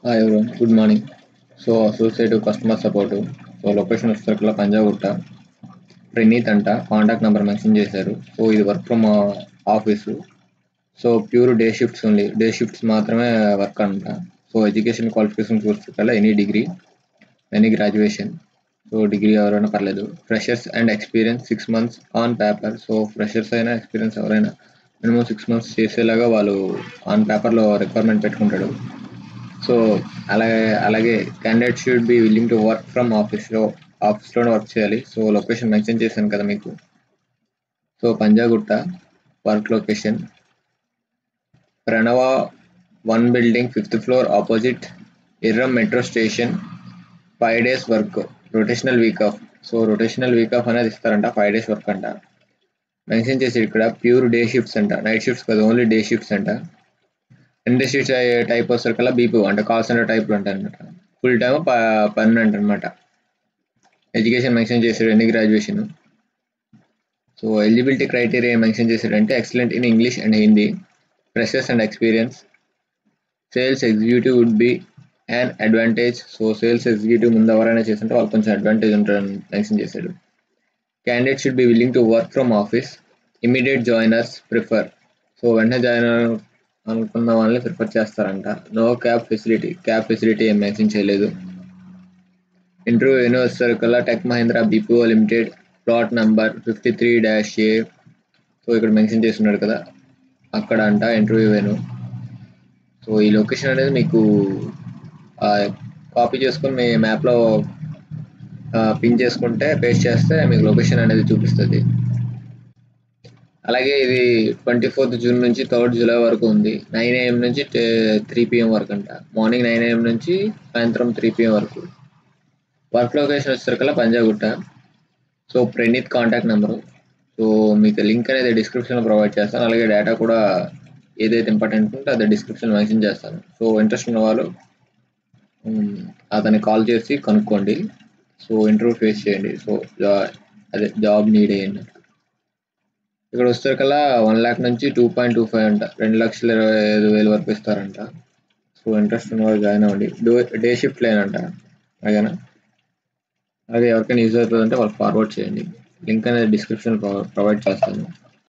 Hi everyone, good morning. Associate customer support. Location వచ్చేసరికి పంజాగుట్ట. ప్రణీత్ అంట contact number mention చేశారు. ఇది work from office. Pure day shifts only. Day shifts మాత్రమే work అంట. Education qualification చూస్తే any degree, any graduation. Degree ఎవరైనా పర్లేదు. Freshers and experience 6 months on paper. Freshers అయినా ఎక్స్పీరియన్స్ ఎవరైనా మినిమం 6 months చేసేలాగా వాళ్ళు ఆన్ పేపర్లో రిక్వైర్మెంట్ పెట్టుకుంటాడు. అలాగే candidate should be willing to work from ఆఫీస్లోనే వర్క్ చేయాలి. లొకేషన్ మెన్షన్ చేశాను కదా మీకు. పంజాగుట్ట వర్క్ లొకేషన్ ప్రణవ 1 building 5th floor ఆపోజిట్ ఇర్రం metro station. 5 days work, rotational week off. Rotational week off అనేది ఇస్తారంట. 5 days వర్క్ అంట. మెన్షన్ చేసి ఇక్కడ ప్యూర్ డే షిఫ్ట్స్ అంట, నైట్ షిఫ్ట్స్ కదా, ఓన్లీ డే షిఫ్ట్స్ అంట. ఇండస్ట్రీ టైప్ వస్తారు కల్లా బీపీ అంటే కాల్ సెంటర్ టైప్లో ఉంటాయి అనమాట. ఫుల్ టైమ్ పర్మనెంట్ అనమాట. ఎడ్యుకేషన్ మెన్షన్ చేశాడు, ఎన్ని గ్రాడ్యుయేషన్. ఎలిజిబిలిటీ క్రైటీరియా మెన్షన్ చేశాడంటే excellent in English and Hindi, freshers and experience, sales executive would be and advantage. Sales executive ముందు ఎవరైనా చేస్తుంటే వాళ్ళు కొంచెం అడ్వాంటేజ్ ఉంటారని మెన్షన్ చేశాడు. Candidate should be willing to work from office, immediate joiners prefer. వెంటనే join అనుకున్న వాళ్ళని ప్రిఫర్ చేస్తారంట. నో క్యాబ్ ఫెసిలిటీ ఏం మెన్షన్ చేయలేదు. ఇంటర్వ్యూ యూనివర్సిటీ కల్లా tech Mahindra BPO limited, plot number 53-A. ఇక్కడ మెన్షన్ చేస్తున్నాడు కదా, అక్కడ అంట ఇంటర్వ్యూ వేను. ఈ లొకేషన్ అనేది మీకు కాపీ చేసుకొని మీ మ్యాప్లో పిన్ చేసుకుంటే, పేస్ట్ చేస్తే మీకు లొకేషన్ అనేది చూపిస్తుంది. అలాగే ఇది 24th June నుంచి 3rd July వరకు ఉంది. 9 AM నుంచి 3 PM వరకు అంట. మార్నింగ్ 9 AM నుంచి సాయంత్రం 3 PM వరకు. వర్క్ లొకేషన్ వచ్చేసరికల్లా పంజాగుట్ట. Praneeth contact number. మీకు లింక్ అనేది డిస్క్రిప్షన్లో ప్రొవైడ్ చేస్తాను. అలాగే డేటా కూడా ఏదైతే ఇంపార్టెంట్ ఉంటే అది డిస్క్రిప్షన్లో మెన్షన్ చేస్తాను. ఇంట్రెస్ట్ ఉన్న వాళ్ళు అతన్ని కాల్ చేసి కనుక్కోండి. ఇంటర్వ్యూ ఫేస్ చేయండి. అదే జాబ్ నీడ్ అయ్యండి. ఇక్కడ వచ్చేసరికల్లా 1 lakh నుంచి 2.25 అంట, 2,25,000 వరకు ఇస్తారంట. ఇంట్రెస్ట్ ఉన్న వాళ్ళు జాయిన్ అవ్వండి. డే షిఫ్ట్ లేనంట. అలాగేనా? అలాగే ఎవరికైనా యూజ్ అవుతుందంటే వాళ్ళు ఫార్వర్డ్ చేయండి. లింక్ అనేది డిస్క్రిప్షన్ ప్రొవైడ్ చేస్తాను.